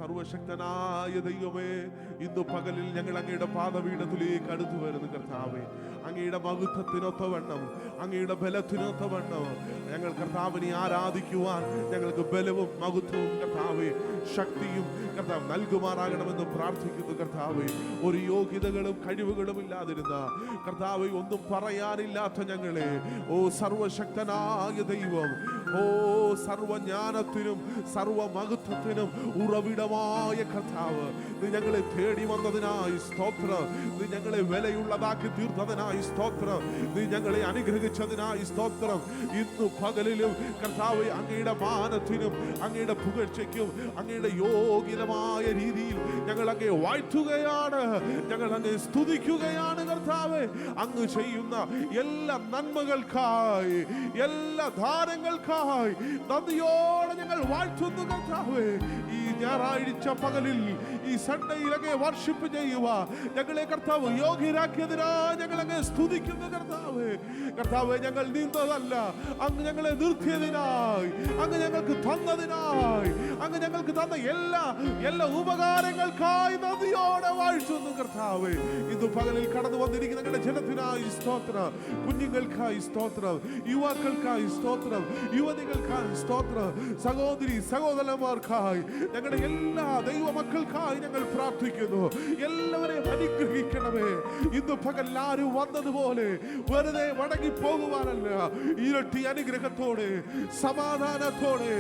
സർവശക്തനായ ദൈവമേ, ഇന്നു പകലിൽ ഞങ്ങൾ അങ്ങയുടെ പാദപീഠത്തിലേക്ക് അടുത്തു വരുന്നു കർത്താവേ. അങ്ങയുടെ മഹത്വത്തിനൊത്തവണ്ണം, അങ്ങയുടെ ബലത്തിനൊത്തവണ്ണം ഞങ്ങൾ കർത്താവിനെ ആരാധിക്കുവാൻ ഞങ്ങൾക്ക് ബലവും മഹത്വവും കർത്താവേ, ശക്തിയും കർത്താവ് നൽകുമാറാകണമെന്ന് പ്രാർത്ഥിക്കുന്നു കർത്താവേ. ഒരു യോഗ്യതകളും കഴിവുകളും ഇല്ലാതിരുന്ന കർത്താവേ, ഒന്നും പറയാനില്ലാത്ത ഞങ്ങളെ, ഓ സർവശക്തനായ ദൈവം, ഓ സർവജ്ഞാനത്തിനും സർവമഹത്വത്തിനും ഉറവിടമായ കർത്താവ്, നീ ഞങ്ങളെ തേടി വന്നതിനായി സ്തോത്രം. നീ ഞങ്ങളെ വിലയുള്ളതാക്കി തീർത്തതിനായി സ്തോത്രം. നീ ഞങ്ങളെ അനുഗ്രഹിച്ചതിനായി സ്തോത്രം. ഇന്നു പകലിലും കർത്താവേ, അങ്ങയുടെ മാനത്തിനും അങ്ങയുടെ പുകഴ്ചയ്ക്കും അങ്ങയുടെ യോഗ്യമായ രീതിയിൽ ഞങ്ങൾ അങ്ങയെ വാഴ്ത്തുകയാണ്, ഞങ്ങൾ അങ്ങയെ സ്തുതിക്കുകയാണ് കർത്താവേ. അങ്ങ് ചെയ്യുന്ന എല്ലാ നന്മകൾക്കായി, എല്ലാ ദാനങ്ങൾക്കായി നന്ദിയോടെ ഞങ്ങൾ വാഴ്ത്തുന്നു കർത്താവേ. ഈ ഞായറാഴ്ച പകലിൽ, ഈ സൺഡേയിൽ അങ്ങയെ വർഷിപ്പ് ചെയ്യുക ഞങ്ങളെ കർത്താവ് യോഗ്യരാക്കിയതിനായി ഞങ്ങൾ അങ്ങയെ സ്തുതിക്കുന്നു കർത്താവേ. കർത്താവേ, ഞങ്ങൾ നീന്തതല്ല, അങ്ങ് ഞങ്ങളെ നിർത്തിയതിനായി, അങ്ങ് ഞങ്ങൾക്ക് തന്നതിനായി, അങ്ങ് ഞങ്ങൾക്ക് തന്ന എല്ലാ ഉപകാരങ്ങൾക്കായി നന്ദിയോടെ വാഴ്ത്തുന്നു കർത്താവേ. ഇന്ന് പകലിൽ കടന്നു വന്നിരിക്കുന്ന ഞങ്ങളുടെ ജനത്തിനായി സ്തോത്രം, കുഞ്ഞുങ്ങൾക്കായി സ്തോത്രം, യുവാക്കൾക്കായി സ്തോത്രം, യുവതികൾക്കായി സ്തോത്രം, സഹോദരി സഹോദരന്മാർക്കായി, ഞങ്ങളുടെ എല്ലാ ദൈവമക്കൾക്കായി ഞങ്ങൾ പ്രാർത്ഥിക്കുന്നു. എല്ലാവരെയും അനുഗ്രഹിക്കണമേ. ഇന്ന് പകൽ ആരും വന്നതുപോലെ വെറുതെ മടങ്ങി പോകുവാനല്ല, ഇരട്ടി അനുഗ്രഹത്തോടെ, സമാധാനത്തോടെ,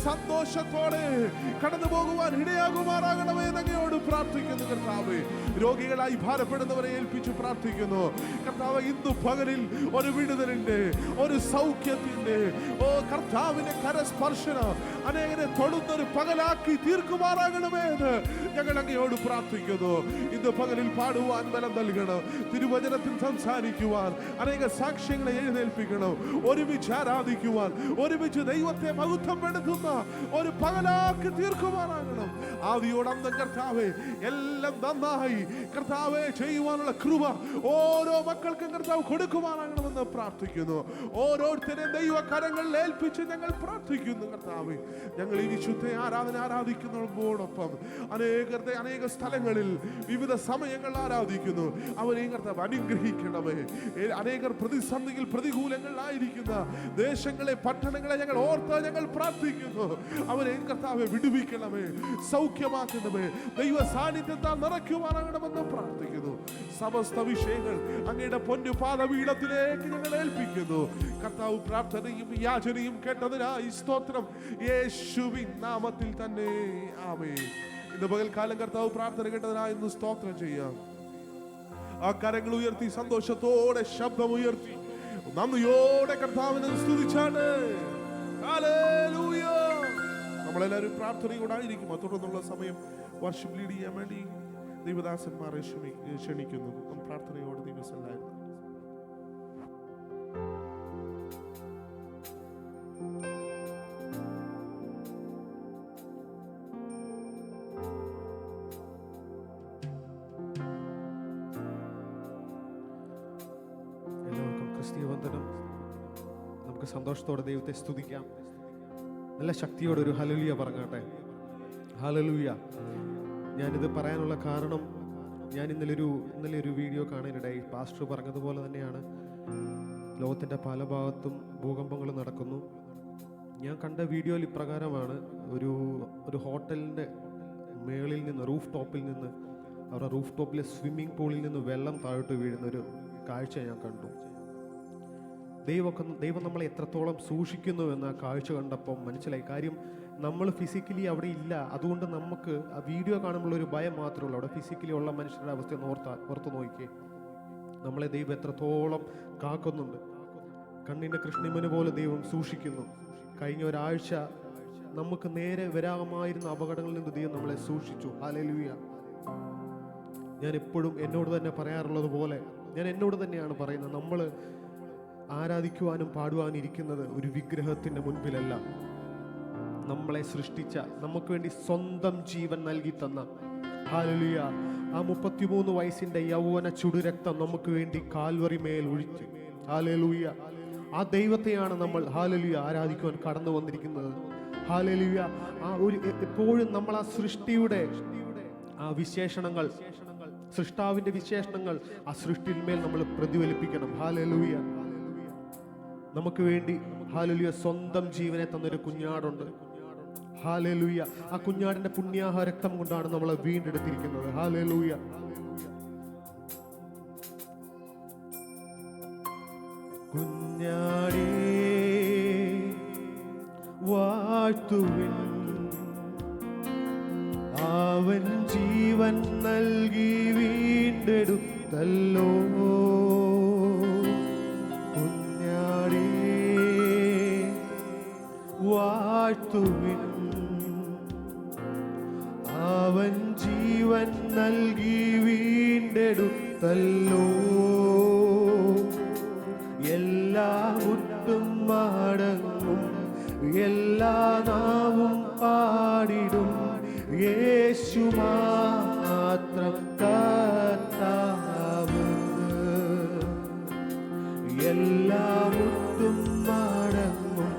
സന്തോഷത്തോടെ കടന്നു പോകുവാൻ ഇടയാകുമാറാകണമേ എന്നങ്ങയോട് പ്രാർത്ഥിക്കുന്നു കർത്താവേ. രോഗികളായി ഭാരപ്പെടുന്നവരെ ഏൽപ്പിച്ചു പ്രാർത്ഥിക്കുന്നു കർത്താവേ. ഇന്ന് പകലിൽ ഒരു വിടുതലിന്റെ, ഒരു സൗഖ്യത്തിന്റെ, ഓ കർത്താവിന്റെ കരസ്പർശനം അനേകരെ തൊടുന്നൊരു പകലാക്കി തീർക്കുമാറാകണമേ എന്ന് ഞങ്ങൾ അങ്ങയോട് പ്രാർത്ഥിക്കുന്നു. ഇന്ന് പകലിൽ പാടുവാൻ ബലം നൽകണം, തിരുവചനത്തിൽ സംസാരിക്കുവാൻ അനേക സാക്ഷ്യങ്ങളെ എഴുന്നേൽപ്പിക്കണം, ഒരുമിച്ച് ആരാധിക്കുവാൻ, ഒരുമിച്ച് ദൈവത്തെ മഹത്വപ്പെടുത്തുന്ന ഒരു പകലാക്കി തീർക്കുവാനാകണം. ആദിയോടന്തം കർത്താവേ, എല്ലാം നന്നായി കർത്താവേ ചെയ്യുവാനുള്ള കൃപ ഓരോ മക്കൾക്കും കർത്താവ് കൊടുക്കുവാനാകണമെന്ന് പ്രാർത്ഥിക്കുന്നു. ഓരോരുത്തരെ ദൈവകരങ്ങളിൽ ഏൽപ്പിച്ച് ഞങ്ങൾ പ്രാർത്ഥിക്കുന്നു കർത്താവേ. ഞങ്ങൾ ഈ വിശുദ്ധ ആരാധന ആരാധിക്കുന്നതോടൊപ്പം അനേക സ്ഥലങ്ങളിൽ വിവിധ സമയങ്ങൾ ആരാധിക്കുന്നു. അവരെയും കർത്താവ് അനുഗ്രഹിക്കണമേ. അനേകർ പ്രതിസന്ധിയിൽ, പ്രതികൂലങ്ങളിലായിരിക്കുന്ന ദേശങ്ങളെ, പട്ടണങ്ങളെ ഞങ്ങൾ ഓർത്ത് ഞങ്ങൾ പ്രാർത്ഥിക്കുന്നു. അവരെയും കർത്താവെ വിടുവിക്കണമേ, സൗഖ്യമാക്കണമേ, ദൈവ സാന്നിധ്യത്താൽ നിറയ്ക്കുവാനാകണമെന്ന് പ്രാർത്ഥിക്കുന്നു. സമസ്ത വിഷയങ്ങൾ അങ്ങയുടെ പൊന്നു പാദപീഠത്തിലേക്ക് ഞങ്ങൾ ഏൽപ്പിക്കുന്നു കർത്താവ്. പ്രാർത്ഥനയും യാചനയും കേട്ടതിനായി സ്തോത്രം, യേശുവിൻ നാമത്തിൽ തന്നെ ആമേൻ. ഇന്ന് പകൽക്കാലം കർത്താവ് പ്രാർത്ഥന കേട്ടതിനായി ഇന്ന് സ്തോത്രം ചെയ്യാം. ആ കരങ്ങൾ ഉയർത്തി സന്തോഷത്തോടെ ശബ്ദമുയർത്തി നന്ദിയോടെ കർത്താവിനെ സ്തുതിച്ചാണ്. ഹല്ലേലൂയ. നമ്മളെല്ലാവരും പ്രാർത്ഥനയോടായിരിക്കും. തുടർന്നുള്ള സമയം വർഷിപ്പ് ലീഡ് ചെയ്യാൻ വേണ്ടി ദൈവദാസന്മാരെ ക്ഷണിക്കുന്നു. പ്രാർത്ഥനയോടെ ദിവസമല്ലായിരുന്നു. വന്ദനം. നമുക്ക് സന്തോഷത്തോടെ ദൈവത്തെ സ്തുതിക്കാം. നല്ല ശക്തിയോടെ ഒരു ഹല്ലേലൂയ പറഞ്ഞാട്ടെ. ഹല്ലേലൂയ. ഞാനിത് പറയാനുള്ള കാരണം, ഞാൻ ഇന്നലെ ഒരു വീഡിയോ കാണാനിടയായി. പാസ്റ്റർ പറഞ്ഞതുപോലെ തന്നെയാണ്, ലോകത്തിൻ്റെ പല ഭാഗത്തും ഭൂകമ്പങ്ങൾ നടക്കുന്നു. ഞാൻ കണ്ട വീഡിയോയിൽ ഇപ്രകാരമാണ്, ഒരു ഹോട്ടലിൻ്റെ മേളിൽ നിന്ന്, റൂഫ് ടോപ്പിൽ നിന്ന്, അവരുടെ റൂഫ് ടോപ്പിലെ സ്വിമ്മിംഗ് പൂളിൽ നിന്ന് വെള്ളം താഴോട്ട് വീഴുന്നൊരു കാഴ്ച ഞാൻ കണ്ടു. ദൈവം നമ്മളെ എത്രത്തോളം സൂക്ഷിക്കുന്നു എന്ന കാഴ്ച കണ്ടപ്പോൾ മനസ്സിലായി. കാര്യം നമ്മൾ ഫിസിക്കലി അവിടെ ഇല്ല, അതുകൊണ്ട് നമുക്ക് ആ വീഡിയോ കാണുമ്പോൾ ഒരു ഭയം മാത്രമേ ഉള്ളൂ. അവിടെ ഫിസിക്കലി ഉള്ള മനുഷ്യരുടെ അവസ്ഥ ഓർത്ത് നോക്കിയേ. നമ്മളെ ദൈവം എത്രത്തോളം കാക്കുന്നുണ്ട്. കണ്ണിൻ്റെ കൃഷ്ണിമന് പോലെ ദൈവം സൂക്ഷിക്കുന്നു. കഴിഞ്ഞ ഒരാഴ്ച നമുക്ക് നേരെ വരാമായിരുന്ന അപകടങ്ങളിൽ നിന്ന് ദൈവം നമ്മളെ സൂക്ഷിച്ചു. ഹല്ലേലൂയ. ഞാൻ എപ്പോഴും എന്നോട് തന്നെ പറയാറുള്ളത് പോലെ, ഞാൻ എന്നോട് തന്നെയാണ് പറയുന്നത്, നമ്മൾ ആരാധിക്കുവാനും പാടുവാനും ഇരിക്കുന്നത് ഒരു വിഗ്രഹത്തിൻ്റെ മുൻപിലല്ല. നമ്മളെ സൃഷ്ടിച്ച, നമുക്ക് വേണ്ടി സ്വന്തം ജീവൻ നൽകി തന്ന, ഹല്ലേലൂയ, ആ 33 വയസ്സിൻ്റെ യൗവന ചുടുരക്തം നമുക്ക് വേണ്ടി കാൽവറി മേൽ ഒഴിച്ചു. ഹല്ലേലൂയ. ആ ദൈവത്തെയാണ് നമ്മൾ ഹല്ലേലൂയ ആരാധിക്കുവാൻ കടന്നു വന്നിരിക്കുന്നത്. ഹല്ലേലൂയ. എപ്പോഴും നമ്മൾ ആ സൃഷ്ടിയുടെ ആ വിശേഷണങ്ങൾ, സൃഷ്ടാവിന്റെ വിശേഷണങ്ങൾ ആ സൃഷ്ടിന്മേൽ നമ്മൾ പ്രതിഫലിപ്പിക്കണം. ഹല്ലേലൂയ. നമുക്ക് വേണ്ടി ഹല്ലേലൂയ സ്വന്തം ജീവനെ തന്നൊരു കുഞ്ഞാടുണ്ട്. ഹല്ലേലൂയ. ആ കുഞ്ഞാടിന്റെ പുണ്യാഹ രക്തം കൊണ്ടാണ് നമ്മളെ വീണ്ടെടുത്തിരിക്കുന്നത്. ഹല്ലേലൂയ. കുഞ്ഞാടേ വാഴ്ത്തുവിൻ, അവൻ ജീവൻ നൽകി വീണ്ടെടുത്തല്ലോ. കുഞ്ഞാടേ വാഴ്ത്തുവിൻ, അവൻ ജീവൻ നൽകി വീണ്ടെടുത്തല്ലോ. എല്ലാ മുട്ടും മടങ്ങും, എല്ലാ നാവും പാടിടും, യേശു മാത്രം കർത്താവ്. എല്ലാ മുട്ടും മടങ്ങും,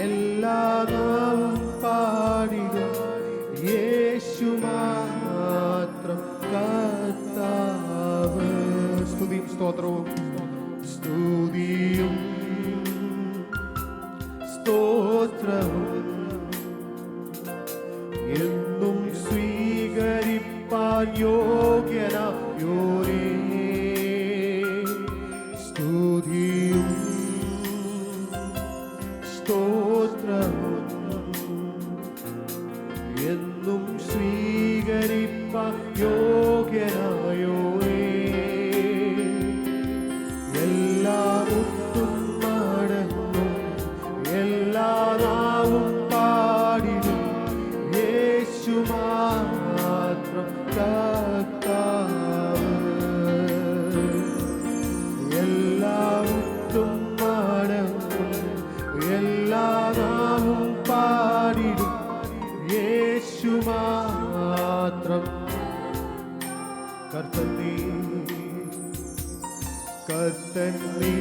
എല്ലാ നാവും പാടിടും, യേശു മാത്രം കർത്താവ്. സ്തുതിയും സ്തോത്രവും, സ്തുതിയും സ്തോത്രവും എന്നും സ്വീകരിപ്പാൻ യോഗ്യനായോരേ. സ്തുതിയും സ്തോത്രവും എന്നും സ്വീകരിപ്പാൻ യോഗ്യനായോരേ. എല്ലാ മുട്ടും മടങ്ങും, എല്ലാ നാവും പാടിടും, യേശു മാത്രം കർത്താവ്. എല്ലാ മുട്ടും മടങ്ങും, എല്ലാ നാവും പാടിടും, യേശു മാത്രം. കർത്തൻ നീ, കർത്തൻ നീ,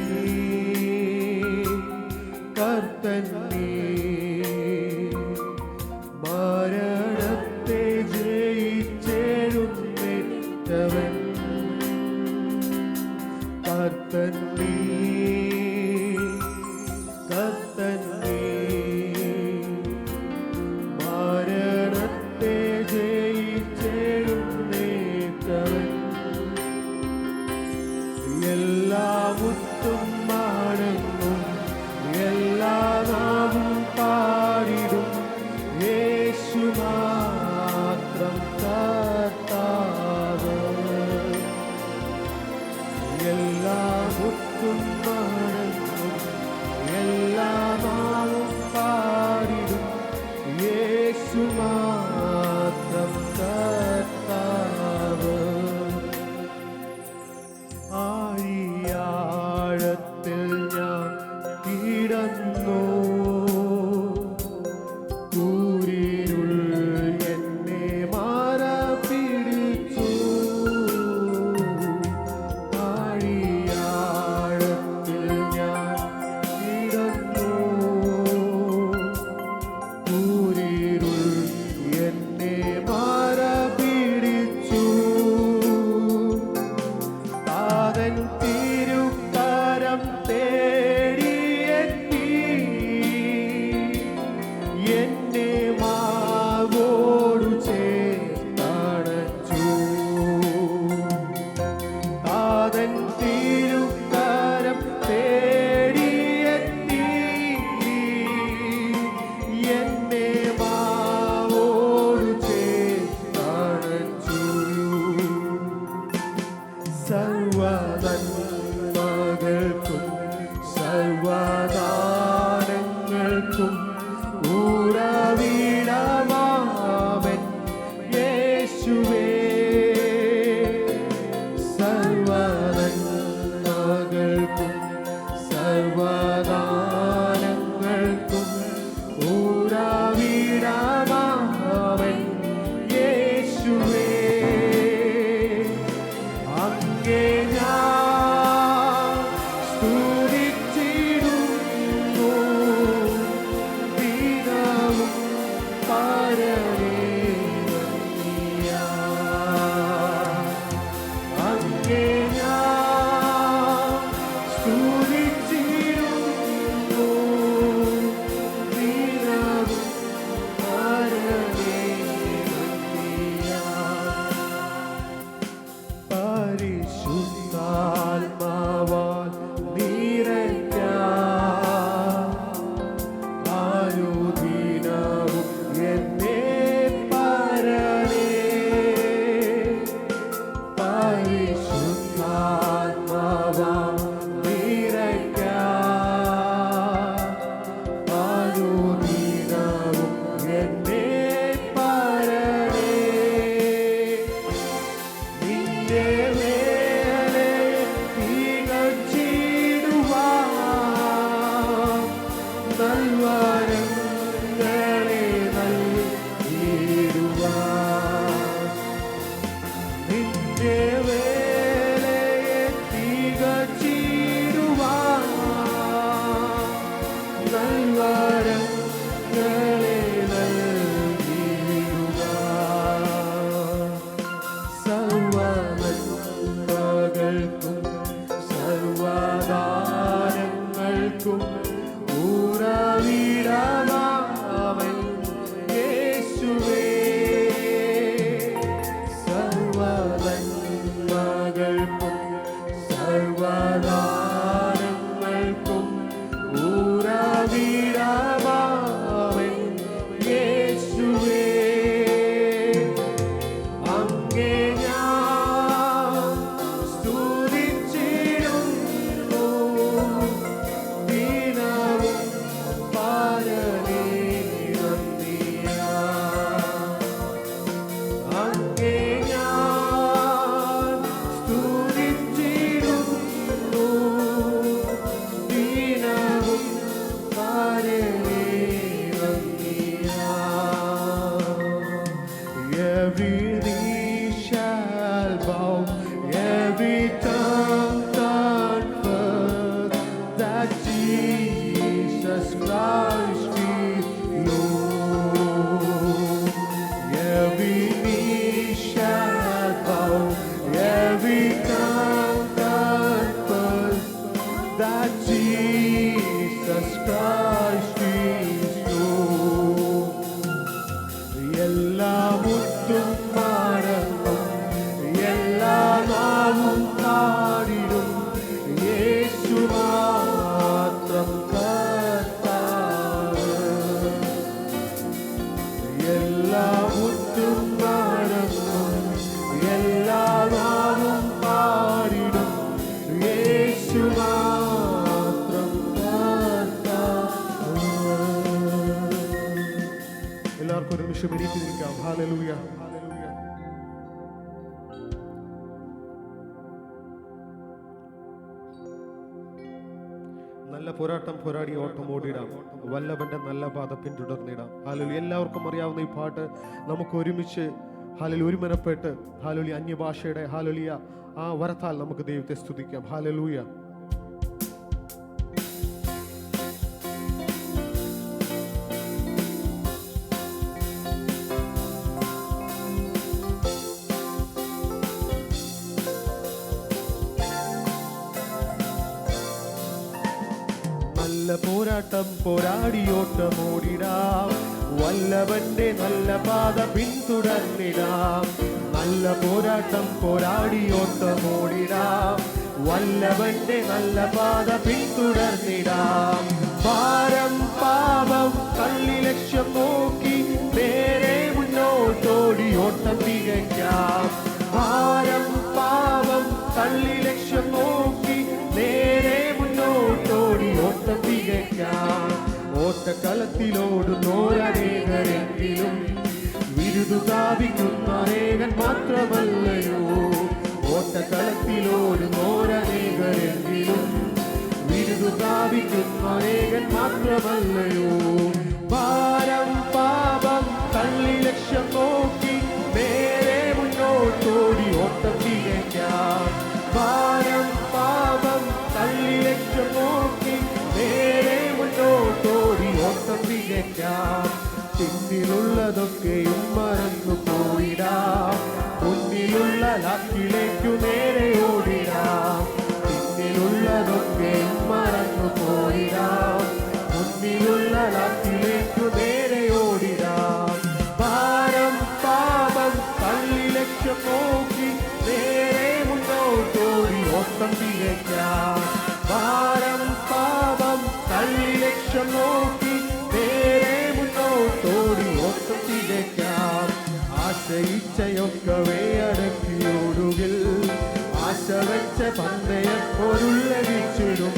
കർത്തൻ നീ, മരണത്തെ ജയിച്ചെഴുന്നേറ്റവൻ. കർത്തൻ നീ, കർത്തൻ നീ, മരണത്തെ ജയിച്ചെഴുന്നേറ്റവൻ. എല്ലാ മുട്ടും മടങ്ങും, എല്ലാ നാവും പാടിടും, യേശു മാത്രം കർത്താവ്. എല്ലാ മുട്ടും മടങ്ങും, എല്ലാ നാവും പാടിടും, യേശു മാത്രം കർത്താവ്. ആഴിയാഴത്തിൽ ഞാൻ കിടന്നു, കൂരിരുൾ എന്നെ മാറപിടിച്ചു. ആഴിയാഴത്തിൽ ഞാൻ കിടന്നു, കൂരിരുൾ എന്നെ മാറപിടിച്ചു. താതൻ തിരുക്കരം തേടിയെത്തി, എന്നെ മാവോടു ചേർത്തണച്ചു. താതൻ തിരുക്കരം തേടിയെത്തി, എന്നെ മാവോടു ചേർത്തണച്ചു. സർവനന്മകൾക്കും സർവദാനങ്ങൾക്കും ഉറവിടമാവൻ യേശുവേ. സർവനന്മകൾക്കും സർവദാനങ്ങൾക്കും ഉറവിടമാവൻ യേശുവേ. അങ്ങേ ഞാൻ സ്തുതിച്ചിടുന്നു, ഉറവിടമാവൻ യേശുവേ. സർവനന്മകൾക്കും സർവദാനങ്ങൾക്കും ഉറവിടമാവൻ യേശുവേ. അങ്ങേ ഞാൻ സ്തുതിച്ചിടുന്നു ദിനവും പാലനേ നന്ദിയാ. അങ്ങേ ഞാൻ സ്തുതിച്ചിടുന്നു ദിനവും പാലനേ നന്ദിയാ. Every knee shall bow, every tongue confess that Jesus Christ is Lord. Every knee shall bow, every tongue confess that Jesus Christ is Lord. എല്ലാ മുറ്റും മറന്നും എല്ലാ നാവും പാടിടും യേശു മാത്രം കർത്താവ്. എല്ലാ മുറ്റും മറന്നും എല്ലാ നാവും പാടിടും യേശു മാത്രം കർത്താവ്. എല്ലാവർക്കും ഒരു നിമിഷം എണീറ്റ് നിൽക്കാം. Hallelujah, hallelujah. നല്ല പോരാട്ടം പോരാടി ഓട്ടം ഓടിടാം, വല്ലഭന്റെ നല്ല പാത പിന്തുടർന്നിടാം. ഹല്ലേലൂയ. എല്ലാവർക്കും അറിയാവുന്ന ഈ പാട്ട് നമുക്ക് ഒരുമിച്ച് ഹല്ലേലൂയ ഒരുമനപ്പെട്ട് ഹല്ലേലൂയ അന്യഭാഷയുടെ ഹല്ലേലൂയ ആ വരത്താൽ നമുക്ക് ദൈവത്തെ സ്തുതിക്കാം. ഹല്ലേലൂയ. നല്ല പോരാട്ടം പോരാടിയോട്ടമോടിടാം, വല്ലഭന്റെ നല്ല പാത പിന്തുടർന്നിടാം. നല്ല പോരാട്ടം പോരാടിയോട്ടമോടിടാം, വല്ലഭന്റെ നല്ല പാത പിന്തുടർന്നിടാം. ഭാരം പാപം തള്ളി ലക്ഷ്യം നോക്കി നേരെ മുന്നോട്ടോടി ഓട്ടം തികയ്ക്കാം. ഭാരം പാപം തള്ളി ലക്ഷ്യം നോക്കി നേരെ മുന്നോട്ടോടി ഓട്ടം തികയ്ക്കാം. ഓട്ടക്കളത്തിലോടുന്നോരനേകരെങ്കിലും വിരുദു പ്രാപിക്കുന്ന അനേകൻ മാത്രമല്ലയോ. ഓട്ടക്കളത്തിലോടുന്നോരനേകരെങ്കിലും വിരുദു പ്രാപിക്കുന്ന അനേകൻ മാത്രമല്ലയോ. ഭാരം പാപം തള്ളി ലക്ഷ്യം നോക്കി നേരെ മുന്നോട്ടോടി ഓട്ടം തികയ്ക്കാം. ഭാരം പാപം തള്ളി ലക്ഷ്യം നോക്കി നേരെ മുന്നോട്ടോടി ഓട്ടം തികയ്ക്കാം. പിന്നിലുള്ളതൊക്കെയും മറന്നു പോയിടാം, മുന്നിലുള്ള ലക്കിലേക്കു നേരെ ഓടിടാം. പിന്നിലുള്ളതൊക്കെയും മറന്നു പോയിടാം, മുന്നിലുള്ള ലക്കിലേക്കു നേരെ ഓടിടാം. ഭാരം പാപം തള്ളി ലക്ഷ്യം നോക്കി നേരെ മുന്നോട്ടോടി ഓട്ടം തികയ്ക്കാം. ഭാരം പാപം തള്ളി ലക്ഷ്യം നോക്കി നേരെ മുന്നോട്ടോടി ഓട്ടം തികയ്ക്കാം. ആശയിച്ചയൊക്കവേ അടക്കിയോടുകിൽ ആശ വെച്ച പന്തയപ്പൊരുൾ ലഭിച്ചിടും.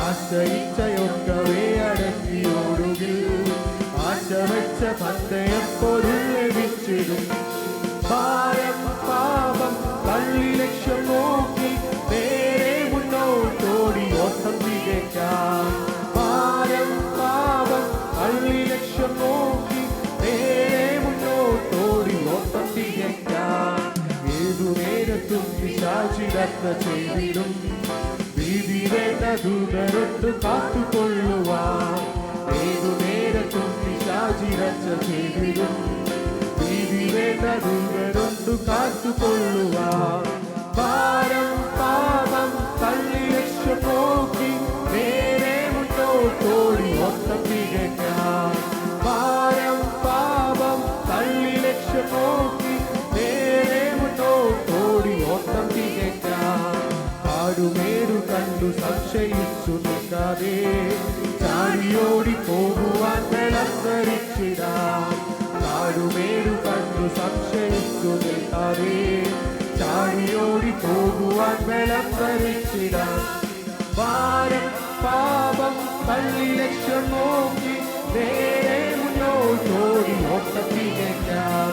ആശയിച്ചയൊക്കവേ അടക്കിയോടുകിൽ ആശ വെച്ച പന്തയപ്പൊരുൾ ലഭിച്ചിടും. ഭാരം പാപം തള്ളി ലക്ഷ്യം നോക്കി നേരെ മുന്നോട്ടോടി ഓട്ടം തികയ്ക്കാം. ഭാരം പാപം തള്ളി ലക്ഷ്യം നോക്കി നേരെ മുന്നോട്ടോടി ഓട്ടം തികയ്ക്കാം. ഏതു നേരത്തും പിശാചിരത്ത ചെയ്തിടും, ഭീതി വേണ്ട ദൂതരൊട്ട് കാത്തുകൊള്ളുവാൻ. ഏതു നേരത്തും പിശാചിരച്ച ചെയ്തിടും, ഭീതി വേണ്ട ദൂതരൊട്ട് കാത്തുകൊള്ളുവാൻ. ഭാരം പാപം തള്ളി ലക്ഷ്യം നോക്കി നേരെ ഓട്ടം തികയ്ക്കാം. ഭാരം പാപം തള്ളി ലക്ഷ്യം നോക്കി നേരെ മുന്നോട്ടോടി ഓട്ടം തികയ്ക്കാം. ആടുമേടു കണ്ടു സംശയിച്ചു നിൽക്കാതെ ചാടിയോടി പോകുവാൻ വെള്ളം ധരിച്ചിടാം. ആടുമേടു കണ്ടു സംശയിച്ചു നിൽക്കാതെ ചാടിയോടി പോകുവാൻ വെള്ളം ധരിച്ചിടാം. ഭാരം പാപം തള്ളി ലക്ഷ്യം നോക്കി നേരെ മുന്നോട്ടോടി ഓട്ടം തികയ്ക്കാം.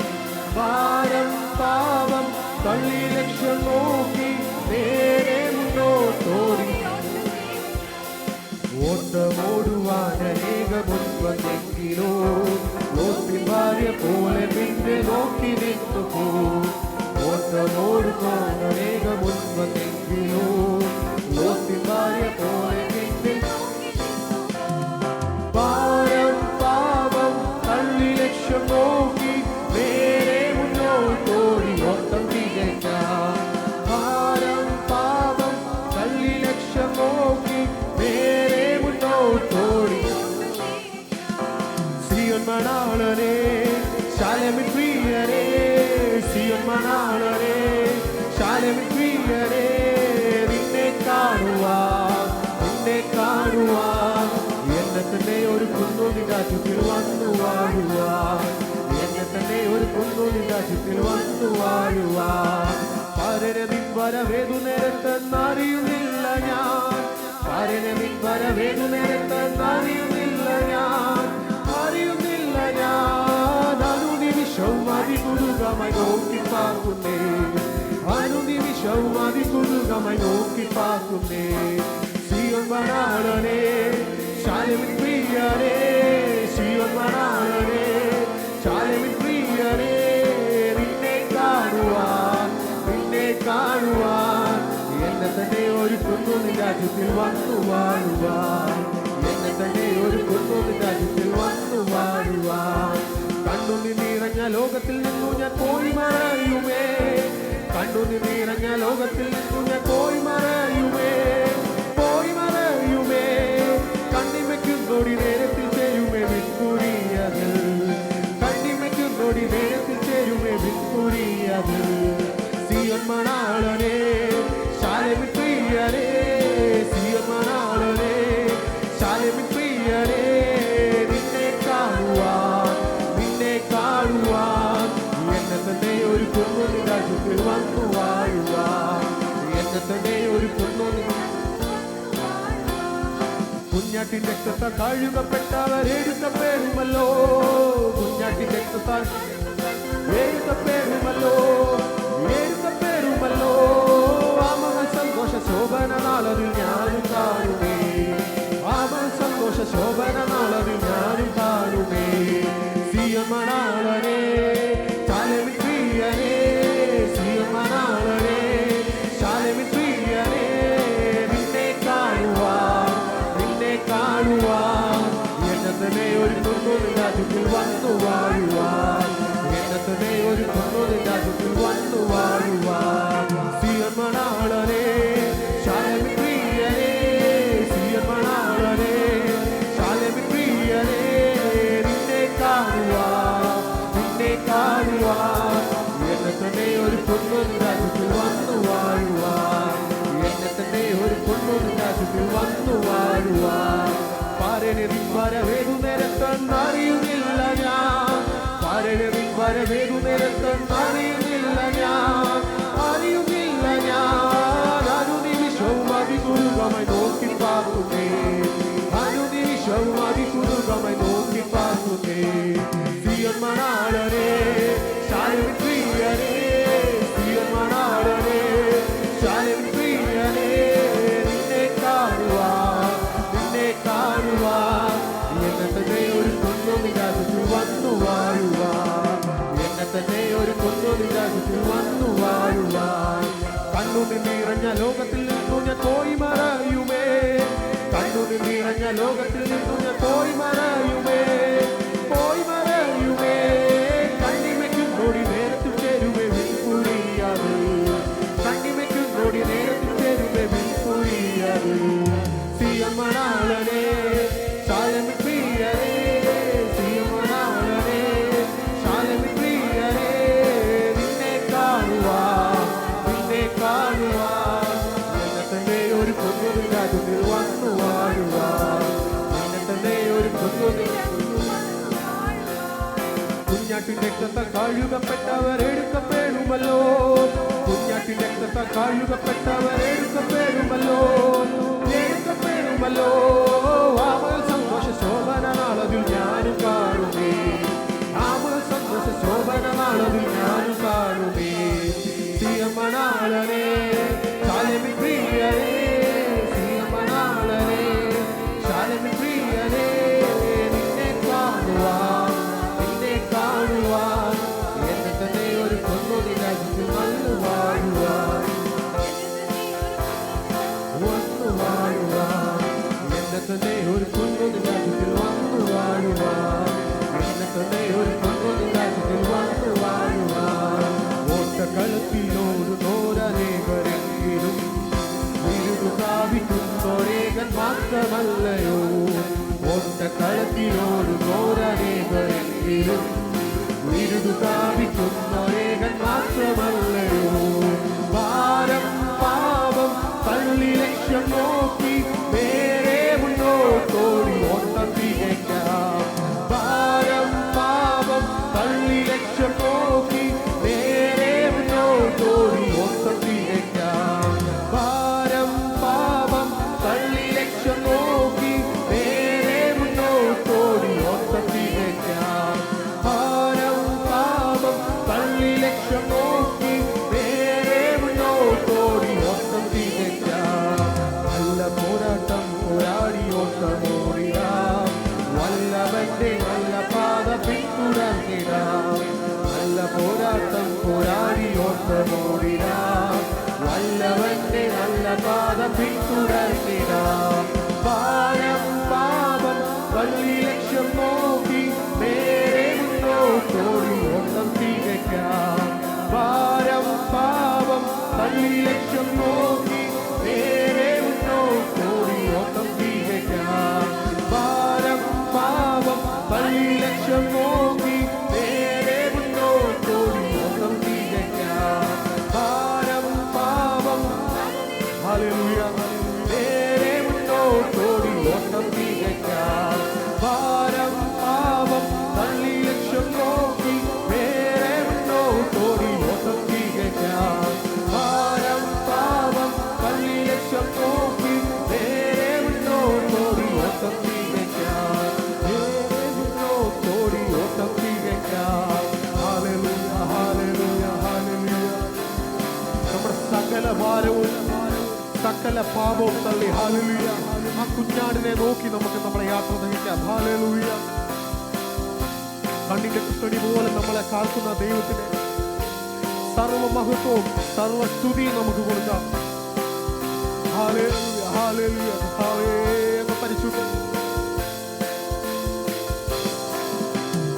ഭാരം പാപം തള്ളി ലക്ഷ്യം നോക്കി നേരെ മുന്നോട്ടോടി ഓട്ടമോടുവാൻ അനേകമുൻവന്നെങ്കിലോ ലോത്തിൻ ഭാര്യ പോലെ പിന്നെ നോക്കി നിന്നു പോ. ഓട്ടമോടുവാൻ അനേകമുൻവന്നെങ്കിലോ ലോത്തിൻ ഭാര്യ പോലെ പിന്നെ ഭാരം പാപം തള്ളി ലക്ഷ്യം നോക്കി നേരെ മുന്നോട്ടോടി ഓട്ടം തികയ്ക്കാം. ഭാരം പാപം തള്ളി ലക്ഷ്യം നോക്കി നേരെ മുന്നോട്ടോടി സിയോൻ മണാളനേ ശാലേമിൻ പ്രിയരേ, സിയോൻ മണാളനേ ശാലേമിൻ പ്രിയരേ, നിന്നെ കാണുവാൻ എന്നെ തന്നെ ഒരു കുന്നു രാജ്യത്തിൽ വന്നു വാഴുവാൻ, എന്നെ തന്നെ ഒരു കുന്നു രാജ്യത്തിൽ വന്നു വാഴുവാൻ. പരനവിൻ വരവേതു നേരത്തെന്നറിയുന്നില്ല ഞാൻ, പരനവിൻ വരവേതു നേരത്തെന്നറിയുന്നില്ല ഞാൻ, അറിയുന്നില്ല ഞാൻ. അനുനിമിഷവും അതികുതുകമായി നോക്കി പാർക്കുന്നേ, അനുനിമിഷവും അതികുതുകമായി നോക്കി പാർക്കുന്നേ. സിയോൻ മണാളനേ ശാലേമിൻ പ്രിയരേ, സിയോൻ മണാളനേ ശാലേമിൻ പ്രിയരേ, നിന്നെ കാണുവാൻ എന്നെ തന്നെ ഒരു കുന്നു രാജ്യത്തിൽ വന്നു വാഴുവാൻ, എന്നെ തന്നെ ഒരു കുന്നു രാജ്യത്തിൽ വന്നു വാഴുവാൻ. കണ്ണുനീർ നിറഞ്ഞ ലോകത്തിൽ നിന്നു ഞാൻ പോയി മറയുമേ, കണ്ണുനീർ നിറഞ്ഞ ലോകത്തിൽ നിന്നു ഞാൻ പോയി മറയുമേ, പോയി മറയുമേ. കണ്ണിമയ്ക്കുന്നോടി നേരത്തിൽ ചേരുമേ വിൽക്കുരിയതിൽ, കണ്ണിമയ്ക്കുന്നോടി നേരത്തിൽ ചേരുമേ വിൽക്കുരിയതിൽ. സിയോൻ മണാളനേ ശാലേമിൻ പ്രിയരേ, സിയോൻ മണാളനേ ശാലേമിൻ പ്രിയരേ, നിന്നെ കാണുവാൻ എന്നെ തന്നെ ഒരു കുന്നു രാജ്യത്തിൽ വന്നു വാഴുവാൻ, എന്നെ തന്നെ ഒരു കുന്നു. കുഞ്ഞാട്ടിൻ രക്തത്താൽ കഴുകപ്പെട്ടവർ എഴുതപ്പെടുമല്ലോ, കുഞ്ഞാട്ടിൻ രക്തത്താൽ എഴുതപ്പെടുമല്ലോ, എഴുതപ്പെടുമല്ലോ. ആമകൾ സന്തോഷ ശോഭന നാളതിൽ ഞാനും കാണുമേ, ആമകൾ സന്തോഷ ശോഭന നാളതിൽ ഞാനും കാണുമേ. സിയോൻ മണാളനേ ശാലേമിൻ പ്രിയരേ, സിയോൻ മണാളനേ ശാലേമിൻ പ്രിയരേ, നിന്നെ കാണുവാൻ എന്നെ തന്നെ ഒരു കുന്നു രാജ്യത്തിൽ വന്നു വാഴുവാൻ, എന്നെ തന്നെ ഒരു കുന്നു രാജ്യത്തിൽ വന്നു വാഴുവാൻ. സിയോൻ മണാളനേ ശാലേമിൻ പ്രിയരേ, സിയോൻ മണാളനേ ശാലേമിൻ പ്രിയരേ, നിന്നെ കാണുവാൻ എന്നെ തന്നെ ഒരു കുന്നു രാജ്യത്തിൽ വന്നു വാഴുവാൻ, എന്നെ തന്നെ ഒരു കുന്നു രാജ്യത്തിൽ വന്നു വാഴുവാൻ. പരനവിൻ വരവേതു നേരത്തെന്നറിയുന്നില്ല ഞാൻ, പരനവിൻ വരവേതു നേരത്തെന്നറിയുന്നില്ല ഞാൻ, അറിയുന്നില്ല ഞാൻ. അനുനിമിഷവും അതികുതുകമായി നോക്കി പാർക്കുന്നേ, അനുനിമിഷവും അതികുതുകമായി നോക്കി പാർക്കുന്നേ. സിയോൻ മണാളനേ ശാലേമിൻ പ്രിയരേ, സിയോൻ മണാളനേ ശാലേമിൻ പ്രിയരേ, നിന്നെ കാണുവാൻ എന്നെ തന്നെ ഒരു കുന്നു രാജ്യത്തിൽ വന്നു വാഴുവാൻ, എന്നെ തന്നെ ഒരു കുന്നു രാജ്യത്തിൽ വന്നു വാഴുവാൻ. കണ്ണുനീർ നിറഞ്ഞ ലോകത്തിൽ നിന്നു ഞാൻ പോയി മറയുമേ, കണ്ണുനീർ നിറഞ്ഞ ലോകത്തിൽ നിന്നു ഞാൻ പോയി മറയുമേ, പോയി മറയുമേ. കണ്ണിമയ്ക്കുന്നോടി നേരത്തിൽ ചേരുമേ വിൽക്കുരിയത്, കണ്ണിമയ്ക്കുന്നോടി നേരത്തിൽ ചേരുമേ വിൽക്കുരിയത്. സിയോൻ മണാളനേ ശാലേമിൻ പ്രിയരേ, രക്തത്താൽ കഴുകപ്പെട്ടവർ എടുക്കപ്പെടുമല്ലോ. കുഞ്ഞാട്ടിൻ രക്തത്താൽ കഴുകപ്പെട്ടവർ എടുക്കപ്പെടുമല്ലോ. എടുക്കപ്പെടുമല്ലോ. അവൾ സന്തോഷ ശോഭന നാളതിൽ ഞാനും കാണുമേ. അവൾ സന്തോഷ ശോഭന നാളതിൽ ഞാനും കാണുമേ. സിയമനാളനെ ശാലമി പ്രിയരേ, സിയമനാളനെ ശാലമി പ്രിയരേ, നിന്നെ കാണുവാൻ എന്നെ തന്നെ ഒരു കൊന്നൊരു രാജ്യത്തിൽ വന്നു വാഴുവാൻ, എന്നെ തന്നെ ഒരു കൊന്നൊരു രാജ്യത്തിൽ വന്നു വാഴുവാൻ, എന്നെ തന്നെ ഒരു കൊന്നൊരു രാജ്യത്തിൽ വന്നു വാഴുവാൻ. ഓട്ടക്കളത്തിലോട് നോരനേകരെങ്കിലും കാവിക്കുന്നോരേകൻ മാത്രമല്ലയോ. ഓട്ടക്കളത്തിലോട് നോരനേകരെങ്കിലും കാവിക്കുന്നോരേകൻ മാത്രമല്ലയോ. ഭാരം പാപം തള്ളി ലക്ഷ്യം നോക്കി നേരെ മുന്നോട്ടോടി ഓട്ടം തികയ്ക്കാം. ഭാരം പാപം തള്ളി ലക്ഷ്യം നോക്കി നേരെ മുന്നോട്ടോടി ഓട്ടം തികയ്ക്കാം. ഭാരം പാപം തള്ളി ലക്ഷ്യം നോക്കി നേരെ മുന്നോട്ടോടി ഓട്ടം തികയ്ക്കാം. ഭാരം പാപം തള്ളി ലക്ഷ്യം നോക്കി നേരെ മുന്നോട്ടോടി ഓട്ടം തികയ്ക്കാം. നല്ല പോരാട്ടം പോരാടി ഓട്ടമോടിടാം, വല്ലവന്റെ നല്ല പാത പിന്തുടർന്നിടാം. നല്ല പോരാട്ടം പോരാടി ഓട്ടമോടിടാം, വല്ലവന്റെ നല്ല പാത പിന്തുടർന്നിടാം. ഭാരം പാപം തള്ളി ലക്ഷ്യം നോക്കി നേരെ മുന്നോട്ടോടി ഓട്ടം തികയ്ക്കാം. ഭാരം പാപം തള്ളി ലക്ഷ്യം നോക്കി നേരെ മുന്നോട്ടോടി ഓട്ടം തികയ്ക്കാം. ഭാരം പാപം തള്ളി ലക്ഷ്യം നോക്കി നേരെ മുന്നോട്ടോടി ഓട്ടം തികയ്ക്കാം. ഭാരം പാപം ഹല്ലേലൂയ നേരെ മുന്നോട്ടോടി ഓട്ടം തികയ്ക്കാം. ഭാരം പാപം തള്ളി ലക്ഷ്യം നോക്കി നേരെ മുന്നോട്ടോടി ഓട്ടം തികയ്ക്കാം. ഭാരം പാപം തള്ളി ലക്ഷ്യം നോക്കി നേരെ മുന്നോട്ടോടി ഓട്ടം തികയ്ക്കാം. നേരെ മുന്നോട്ടോടി ഓട്ടം തികയ്ക്കാം. ഹല്ലേലൂയ ഹല്ലേലൂയ ഹല്ലേലൂയ. നമ്മുടെ സകല ഭാരവും സകല പാപവും തള്ളി ഹല്ലേലൂയ ആ കുഞ്ഞാടിനെ നോക്കി നമുക്ക് നമ്മുടെ യാത്ര നയിക്കാം. ഹല്ലേലൂയ. കണ്ണിന്റെ കുത്തടി പോലെ നമ്മളെ കാക്കുന്ന ദൈവത്തിന് സർവ മഹത്വവും സർവ സ്തുതിയും നമുക്ക് കൊടുക്കാം. ഹല്ലേലൂയ ഹല്ലേലൂയ ഹല്ലേലൂയ. പരിശുദ്ധൻ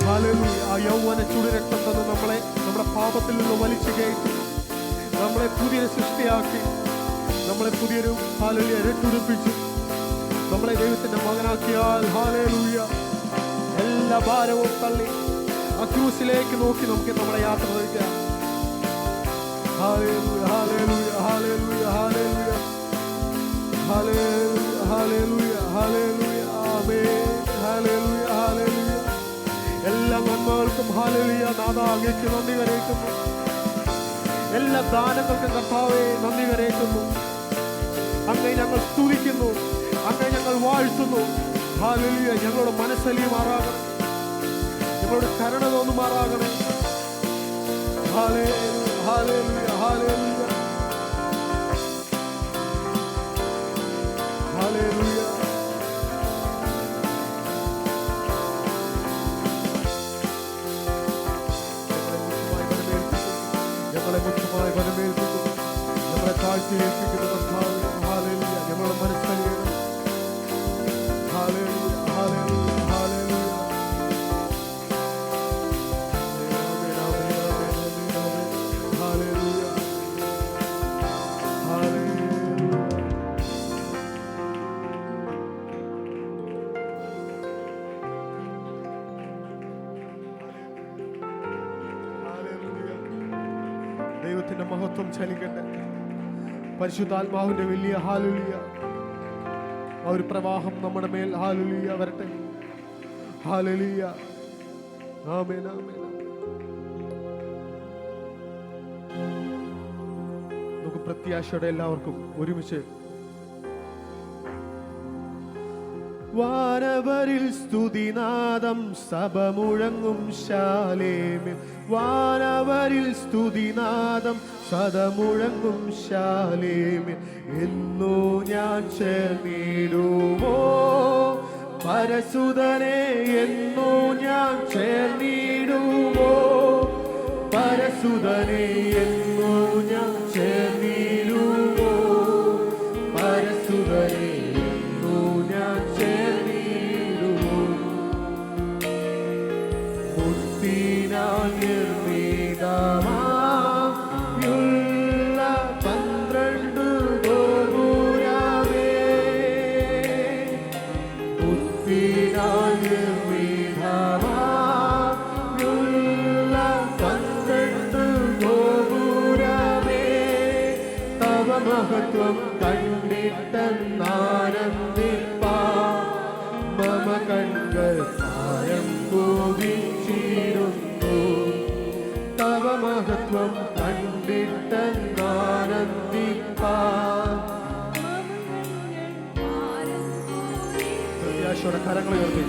ഹല്ലേലൂയ. ആ യൗവന ചുടുരക്തം തന്ന് നമ്മളെ നമ്മുടെ പാപത്തിൽ നിന്ന് വലിച്ചു കയറ്റി നമ്മളെ പുതിയ സൃഷ്ടിയാക്കി നമ്മളെ പുതിയൊരു ഹല്ലേലൂയ രട്ടുടുപ്പിച്ചു നമ്മളെ ദൈവത്തിന്റെ മകനാക്കിയാൽ ഹല്ലേലൂയ എല്ലാ ഭാരവും തള്ളി ആ ക്രൂസിലേക്ക് നോക്കി നമുക്ക് നമ്മുടെ യാത്ര നയിക്കാം. ഹല്ലേലൂയ ഹല്ലേലൂയ ഹല്ലേലൂയ ഹല്ലേലൂയ ഹല്ലേലൂയ ഹല്ലേലൂയ ഹല്ലേലൂയ ആമേൻ. ഹല്ലേലൂയ ഹല്ലേലൂയ. എല്ലാ നന്മകൾക്കും ഹല്ലേലൂയ നാഥ അങ്ങേക്ക് നന്ദി കരേറ്റുന്നു. എല്ലാ ദാനങ്ങൾക്കും കർത്താവേ നന്ദി കരേറ്റുന്നു. അങ്ങേ ഞങ്ങൾ സ്തുതിക്കുന്നു, അങ്ങേ ഞങ്ങൾ വാഴ്ത്തുന്നു. ഹല്ലേലൂയ. ഞങ്ങളുടെ മനസ്സലിയുമാറാകണം, ഞങ്ങളുടെ കരുണ തോന്നുമാറാകണേ. ഹല്ലേലൂയ ഹല്ലേലൂയ ഹല്ലേലൂയ ഹല്ലേലൂയ. ഞങ്ങളെ മുഖ്യമായി വരവേൽക്കുന്നു, ഞങ്ങളെ താഴ്ത്തി ഏൽപ്പിക്കുന്നു കർത്താവേ. ഹല്ലേലൂയ. ഞങ്ങളുടെ മനസ്സലിയണം. ഹല്ലേലൂയ ഹല്ലേലൂയ ഹല്ലേലൂയ. ആമേൻ ആമേൻ ആമേൻ ആമേൻ. ഹല്ലേലൂയ ഹല്ലേലൂയ. ദൈവത്തിന്റെ മഹത്വം ചലിക്കട്ടെ. പരിശുദ്ധാത്മാവിന്റെ വലിയ ഹല്ലേലൂയ ആ ഒരു പ്രവാഹം നമ്മുടെ മേൽ ഹല്ലേലൂയ വരട്ടെ. ഹല്ലേലൂയ ആമേൻ ആമേൻ. പ്രത്യാശയോടെ എല്ലാവർക്കും ഒരുമിച്ച് വാനവരിൽ സ്തുതിനാദം സഭ മുഴങ്ങും ശാലേമിൽ, വാനവരിൽ സ്തുതിനാദം സദ മുഴങ്ങും ശാലേമിൽ, എന്നോ ഞാൻ ചേർന്നിടുമോ പരസുതനെ, എന്നോ ഞാൻ ചേർന്നിടുമോ പരസുതനെ, എന്നോ ഞാൻ ചേർന്നിടുമോ പരസുതനെ, എന്നോ ഞാൻ ചേർന്നിടുമോ മുത്തിനാൽ നിർമ്മിതമായുള്ള 12 ഗോപുരമേ, മുത്തിനാൽ നിർമ്മിതമായുള്ള 12 ഗോപുരമേ, തവ മഹത്വം കണ്ടിട്ടെന്നാനന്ദിപ്പാ മമ കൺകൾ താരം കോപിച്ചിരുന്നു, തവ മഹത്വം കണ്ടിട്ടെന്നാനന്ദിപ്പാ. പ്രത്യാശയോടെ കരങ്ങൾ ഉയർത്തി.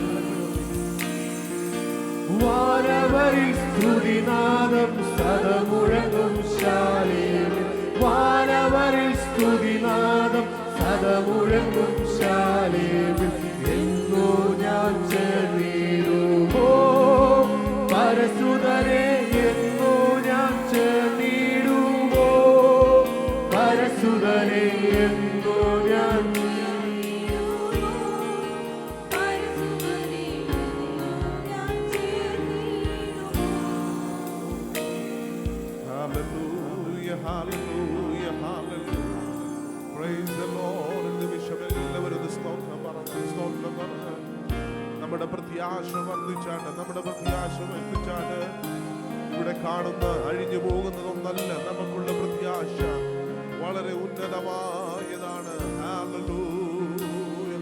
വാനവരിൽ സ്തുതിനാദം സദ മുഴങ്ങും ശാലേമിൽ, വാനവരിൽ സ്തുതിനാദം സദ മുഴങ്ങും ശാലേമിൽ, എന്നോ ഞാൻ ചേർന്നിടുമോ പരസുതനെ, എന്നോ ഞാൻ ചേർന്നിടുമോ പരസുതനെ, എന്നോ ഞാൻ Hallelujah, hallelujah, hallelujah. Praise the Lord. നിമിഷം എല്ലാവരും സ്തോത്രം പറഞ്ഞു, സ്തോത്രം പറഞ്ഞു. നമ്മുടെ പ്രത്യാശ വർദ്ധിച്ചാണ്, നമ്മുടെ പ്രത്യാശ വർദ്ധിച്ചാണ്. ഇവിടെ കാണുന്ന അഴിഞ്ഞു പോകുന്നതൊന്നല്ല, നമുക്കുള്ള പ്രത്യാശ വളരെ ഉന്നതമായതാണ്. ഹല്ലേലൂയ.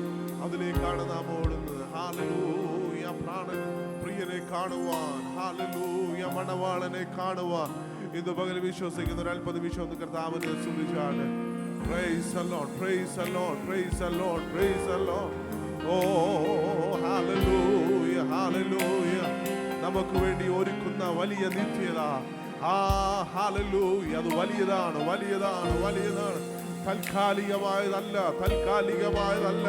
അതിലേക്കാണ് നാം ഓടുന്നത്. ഹല്ലേലൂയ. പ്രാണൻ പ്രിയനെ കാണുവാൻ, ഹല്ലേലൂയ, മണവാളനെ കാണുവാൻ ഇന്ന് പകൽ വിശ്വസിക്കുന്ന ഒരു അല്പത വിശ്വാസം കർത്താവിനെ സ്തുതിച്ചാണ്. Praise the Lord, praise the Lord, praise the Lord, praise the Lord. Oh, hallelujah, hallelujah. നമുക്ക് വേണ്ടി ഒരുക്കുന്ന വലിയ നിത്യത, hallelujah, അത് വലിയതാണ്, വലിയതാണ്, വലിയതാണ്. താൽക്കാലികമായതല്ല, താൽക്കാലികമായതല്ല.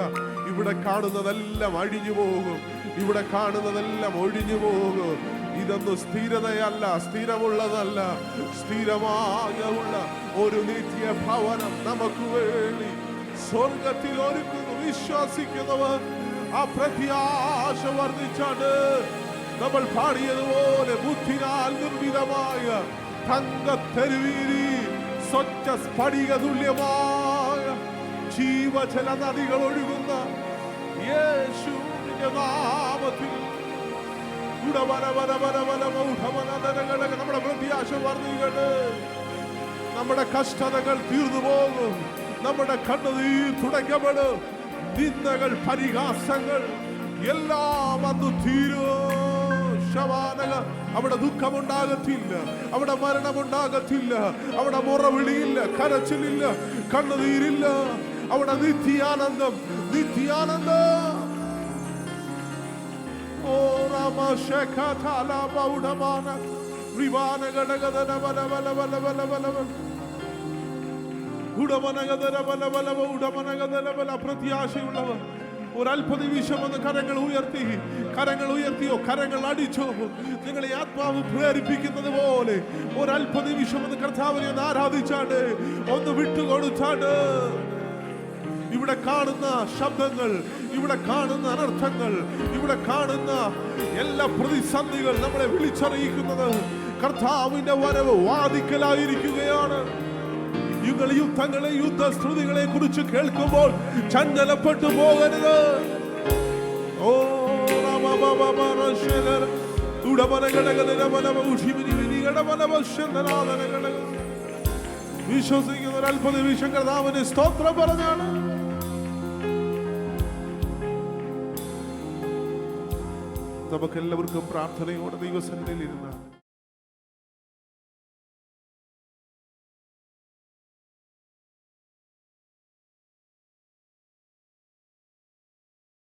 ഇവിടെ കാണുന്നതെല്ലാം അഴിഞ്ഞു പോകും, ഇവിടെ കാണുന്നതെല്ലാം ഒഴിഞ്ഞു പോകും. ഇതൊന്നും സ്ഥിരതയല്ല, സ്ഥിരമുള്ളതല്ല. സ്ഥിരമായ ഉള്ള ഒരു നിത്യ ഭവനം നമുക്ക് വേണ്ടി സ്വർഗത്തിൽ ഒരുക്കുന്നു. വിശ്വസിക്കുന്നവർ ആ പ്രത്യാശ വർദ്ധിച്ചാണ്. നമ്മൾ പാടിയതുപോലെ ബുദ്ധിനാൽ നിർമ്മിതമായ തങ്കത്തെരുവീരി സ്വച്ഛ സ്ഫടിക തുല്യമായ ജീവജല നദികൾ ഒഴുകുന്ന യേശുവിന്റെ നാമത്തിൽ നമ്മുടെ പ്രത്യാശ വർദ്ധിക്കട്ടെ. നമ്മുടെ കഷ്ടതകൾ തീർന്നു പോകും, നമ്മുടെ കണ്ണുനീർ തുടയ്ക്കപ്പെടും, നിന്ദകൾ പരിഹാസങ്ങൾ എല്ലാം വന്നു തീരും. ശവാനക അവിടെ ദുഃഖമുണ്ടാകത്തില്ല, അവിടെ മരണമുണ്ടാകത്തില്ല, അവിടെ മുറവിളിയില്ല, കരച്ചിലില്ല, കണ്ണുനീരില്ല. അവിടെ നിത്യാനന്ദം, നിത്യാനന്ദം. ഓ രാമ ശേഖാല ബൗഡമാന വിവാന ഗടഗദന ബല ബല ബല ബല ബല ബല ഉടമനഗദന ബല ബല ഉടമനഗദന ബല. പ്രത്യാശയുള്ളവർ ഒരല്പ നിമിഷം ഒന്ന് കരങ്ങൾ ഉയർത്തി, കരങ്ങൾ ഉയർത്തിയോ, കരങ്ങൾ അടിച്ചോ. നിങ്ങളെ ആത്മാവ് പ്രേരിപ്പിക്കുന്നത് പോലെ ഒരല്പ നിമിഷം ഒന്ന് കർത്താവിനെ ഒന്ന് ആരാധിച്ചാണ്, ഒന്ന് വിട്ടുകൊടുത്താണ്. ഇവിടെ കാണുന്ന ശബ്ദങ്ങൾ, ഇവിടെ കാണുന്ന അനർത്ഥങ്ങൾ, ഇവിടെ കാണുന്ന എല്ലാ പ്രതിസന്ധികൾ നമ്മളെ വിളിച്ചറിയിക്കുന്നത് കർത്താവിന്റെ വരവ് വാദിക്കലായിരിക്കുകയാണ്. യുദ്ധങ്ങളെ, യുദ്ധശ്രുതികളെ കുറിച്ച് കേൾക്കുമ്പോൾ ചഞ്ചലപ്പെട്ടു പോകരുത്. ഓ വിശ്വസിക്കുന്ന ഒരു അത്ഭുത വിശ്വം കർത്താവിന് സ്തോത്രം പറഞ്ഞാണ്. നമുക്കെല്ലാവർക്കും പ്രാർത്ഥനയോടെ ദൈവസന്നിധിയിൽ ഇരുന്നാണ്.